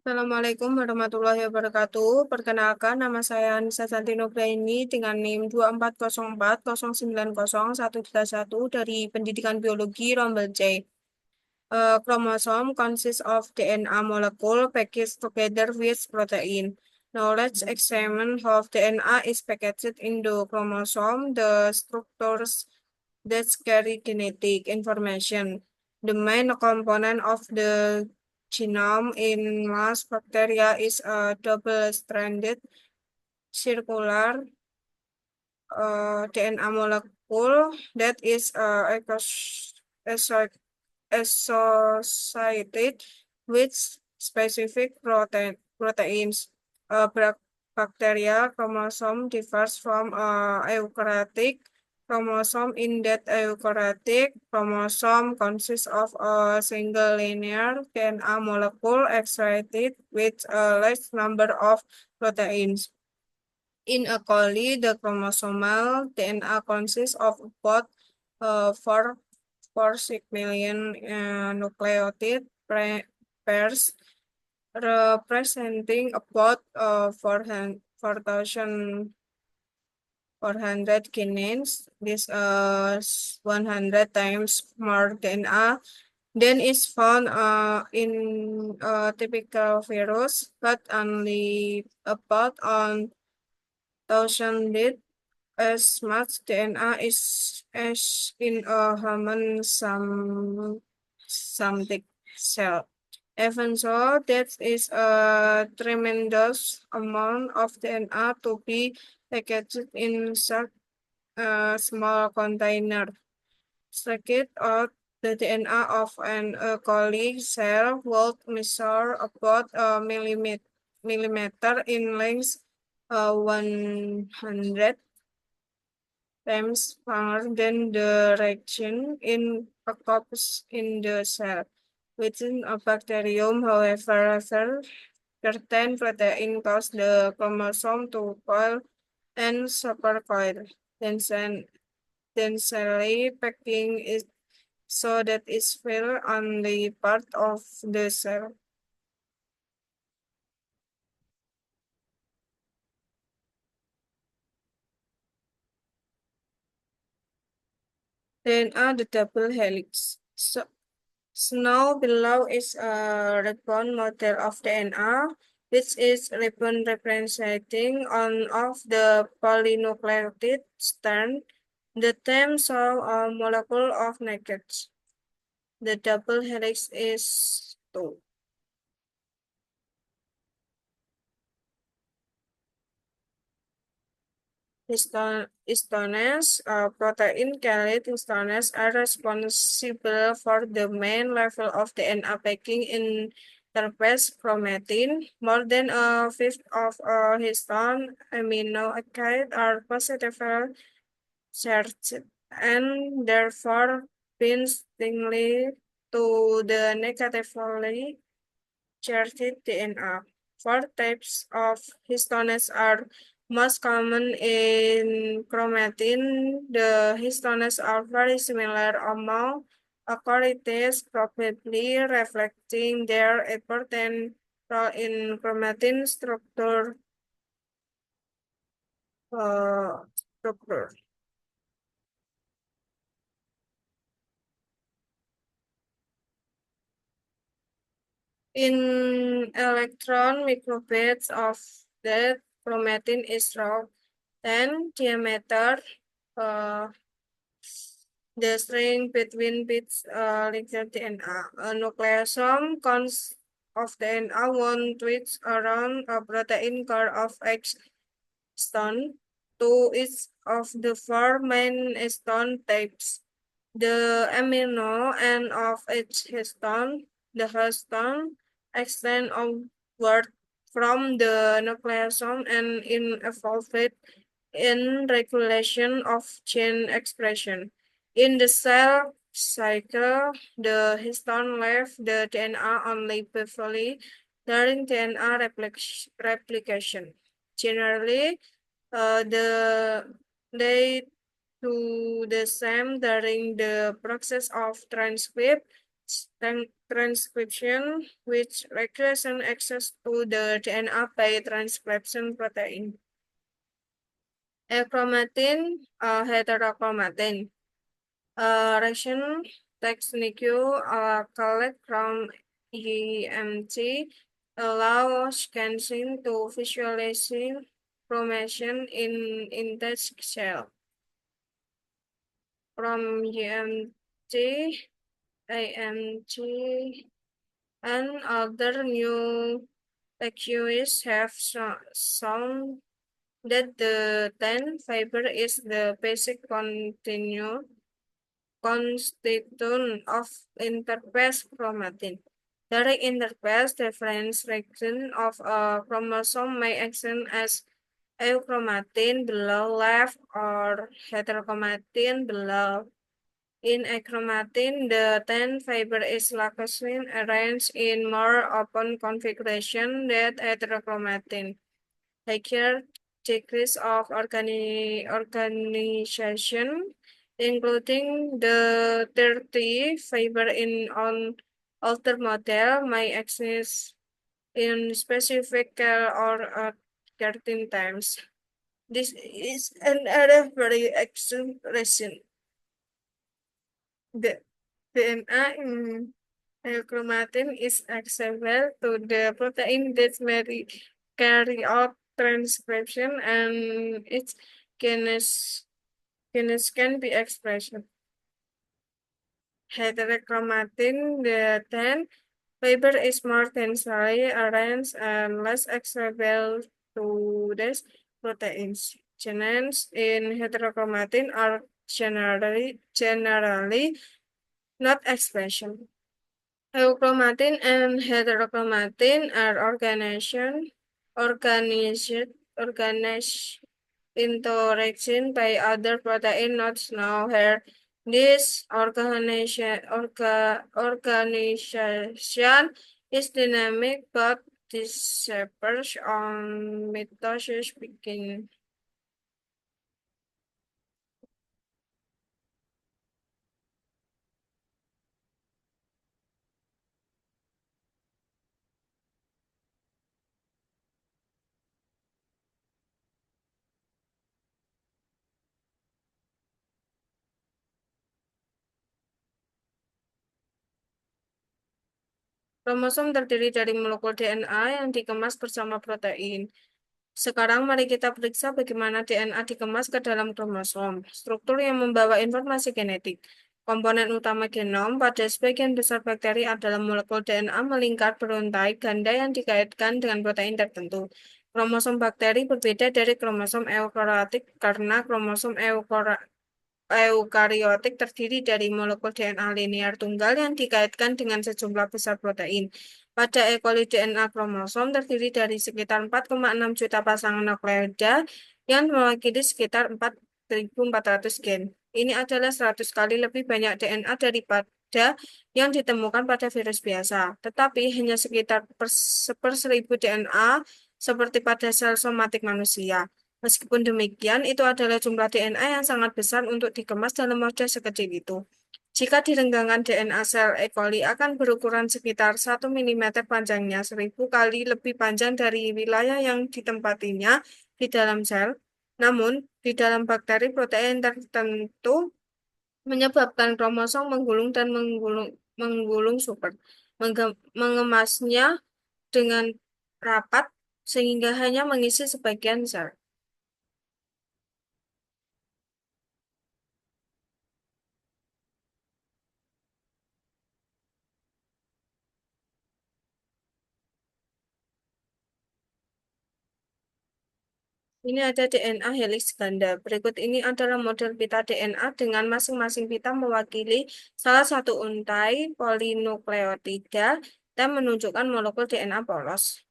Assalamualaikum warahmatullahi wabarakatuh. Perkenalkan, nama saya Anissa Santino Graini dengan NIM 2404090131 dari Pendidikan Biologi Rombel C. Chromosome consists of DNA molecule packaged together with protein. Now let's examine how DNA is packaged in the chromosome, the structures that carry genetic information. The main component of the genome in most bacteria is a double-stranded circular DNA molecule that is associated with specific proteins. Bacteria chromosome differs from eukaryotic chromosome in that eukaryotic chromosome consists of a single linear DNA molecule associated with a less number of proteins. In a coli, the chromosomal DNA consists of about 4 million nucleotide pairs representing about 4,400 kinins. This 100 times more DNA than is found in a typical virus, but only about 1,000 as much DNA is as in a human somatic cell. Even so, that is a tremendous amount of DNA to be packaged in such a small container. Second out, the DNA of an E. coli cell would measure about a millimeter in length, 100 times smaller than the region in occurs in the cell. Within a bacterium, however, certain protein cause the chromosome to coil and supercoil, densely packing it so that it's fill only part of the cell. Then the double helix. Snow below is a ribbon model of DNA, which is ribbon representing one of the polynucleotide strand. The term show a molecule of naked. The double helix is 2. Histones, protein called histones are responsible for the main level of DNA packing in interphase chromatin. More than a fifth of a histone amino acid are positively charged and therefore bind strongly to the negatively charged DNA. Four types of histones are most common in chromatin. The histones are very similar among eukaryotes, probably reflecting their important role in chromatin structure. In electron microbeads of that chromatin is rough 10 diameter. Uh, the string between bits linked DNA. A nucleosome consists of DNA one twist around a protein core of X histone. Two is of the four main histone types. The amino end of each histone, the histone, extend outward from the nucleosome and involved in regulation of gene expression. In the cell cycle, the histone left the DNA only briefly during DNA replication. Generally, the they do the same during the process of transcript. transcription, which requires access to the DNA by transcription protein. Achromatin, heterochromatin. Reaction technique collect from EMT allow scanning to visualizing formation in intact cell. From EMT, AMT, and other new theories have shown that the ten fiber is the basic constituent of interphase chromatin. During interphase, the difference region of a chromosome may action as euchromatin below left or heterochromatin below. In achromatin, the ten fiber is loosely arranged in more open configuration than heterochromatin. Higher degrees of organization, including the 30 fiber in on older model, may exist in specific or 13 times. This is another very extreme reason. The DNA in chromatin is accessible to the protein that may carry out transcription and its genes can be expressed. Heterochromatin, the then fiber is more densely arranged and less accessible to these proteins. Genes in heterochromatin are generally not expressed. Euchromatin and heterochromatin are organized into region by other protein nodes now here. This organization is dynamic but disappears on mitosis begin. Kromosom terdiri dari molekul DNA yang dikemas bersama protein. Sekarang mari kita periksa bagaimana DNA dikemas ke dalam kromosom. Struktur yang membawa informasi genetik. Komponen utama genom pada sebagian besar bakteri adalah molekul DNA melingkar beruntai ganda yang dikaitkan dengan protein tertentu. Kromosom bakteri berbeda dari kromosom eukariotik karena kromosom eukariotik terdiri dari molekul DNA linear tunggal yang dikaitkan dengan sejumlah besar protein. Pada E. coli DNA kromosom terdiri dari sekitar 4,6 juta pasangan nukleoida yang mewakili sekitar 4.400 gen. Ini adalah 100 kali lebih banyak DNA daripada yang ditemukan pada virus biasa, tetapi hanya sekitar seper 1000 DNA seperti pada sel somatik manusia. Meskipun demikian, itu adalah jumlah DNA yang sangat besar untuk dikemas dalam wadah sekecil itu. Jika direnggangkan DNA sel E. coli akan berukuran sekitar 1 mm panjangnya, 1000 kali lebih panjang dari wilayah yang ditempatinya di dalam sel. Namun, di dalam bakteri protein tertentu menyebabkan kromosom menggulung dan menggulung super, mengemasnya dengan rapat sehingga hanya mengisi sebagian sel. Ini ada DNA helix ganda. Berikut ini adalah model pita DNA dengan masing-masing pita mewakili salah satu untai polinukleotida dan menunjukkan molekul DNA polos.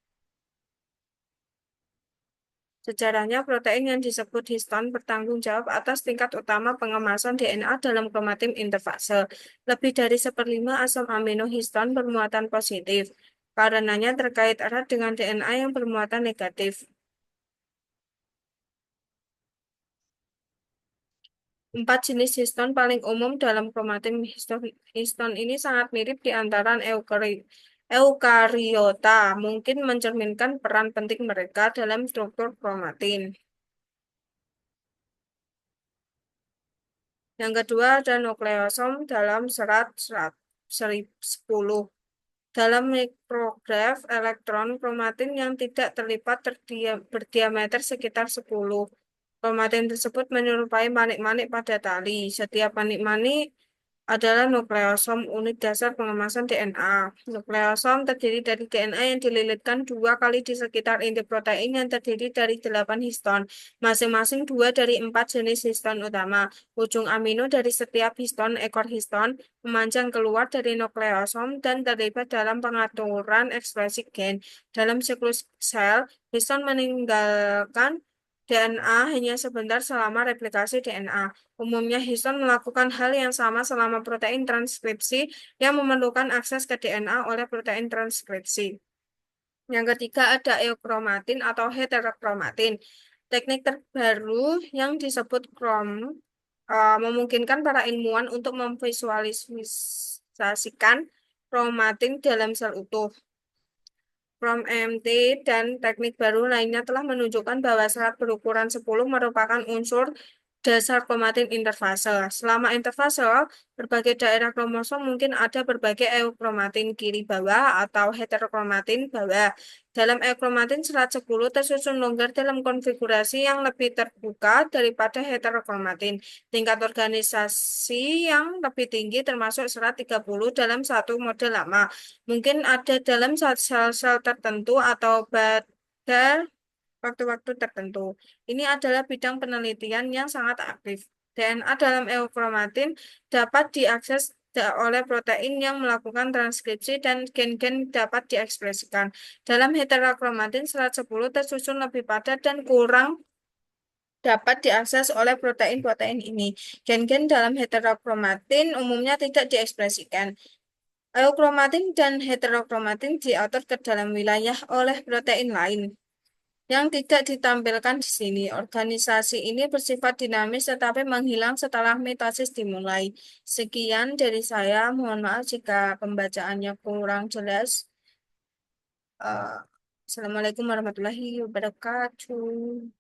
Sejarahnya, protein yang disebut histon bertanggung jawab atas tingkat utama pengemasan DNA dalam kromatin interfase. Lebih dari 1/5 asam amino histon bermuatan positif, karenanya terkait erat dengan DNA yang bermuatan negatif. Empat jenis histon paling umum dalam kromatin. Histon ini sangat mirip di antara eukariota, mungkin mencerminkan peran penting mereka dalam struktur kromatin. Yang kedua ada nukleosom dalam serat 10. Dalam mikrograf elektron kromatin yang tidak terlipat berdiameter sekitar 10. Kromatin tersebut menyerupai manik-manik pada tali. Setiap manik-manik adalah nukleosom, unit dasar pengemasan DNA. Nukleosom terdiri dari DNA yang dililitkan dua kali di sekitar inti protein yang terdiri dari 8 histon, masing-masing dua dari empat jenis histon utama. Ujung amino dari setiap histon, ekor histon, memanjang keluar dari nukleosom dan terlibat dalam pengaturan ekspresi gen. Dalam siklus sel, histon meninggalkan DNA hanya sebentar selama replikasi DNA. Umumnya, histon melakukan hal yang sama selama protein transkripsi yang memerlukan akses ke DNA oleh protein transkripsi. Yang ketiga ada eukromatin atau heterokromatin. Teknik terbaru yang disebut memungkinkan para ilmuwan untuk memvisualisasikan kromatin dalam sel utuh. From MT dan teknik baru lainnya telah menunjukkan bahwa serat berukuran 10 merupakan unsur dasar kromatin interfase. Selama interfase, berbagai daerah kromosom mungkin ada berbagai eukromatin kiri bawah atau heterokromatin bawah. Dalam eukromatin, serat 10 tersusun longgar dalam konfigurasi yang lebih terbuka daripada heterokromatin. Tingkat organisasi yang lebih tinggi termasuk serat 30 dalam satu model lama. Mungkin ada dalam sel-sel tertentu atau pada waktu-waktu tertentu. Ini adalah bidang penelitian yang sangat aktif. DNA dalam eukromatin dapat diakses oleh protein yang melakukan transkripsi dan gen-gen dapat diekspresikan. Dalam heterokromatin, serat 10 tersusun lebih padat dan kurang dapat diakses oleh protein-protein ini. Gen-gen dalam heterokromatin umumnya tidak diekspresikan. Eukromatin dan heterokromatin diatur ke dalam wilayah oleh protein lain yang tidak ditampilkan di sini. Organisasi ini bersifat dinamis tetapi menghilang setelah mitosis dimulai. Sekian dari saya. Mohon maaf jika pembacaannya kurang jelas. Eh, Assalamualaikum warahmatullahi wabarakatuh.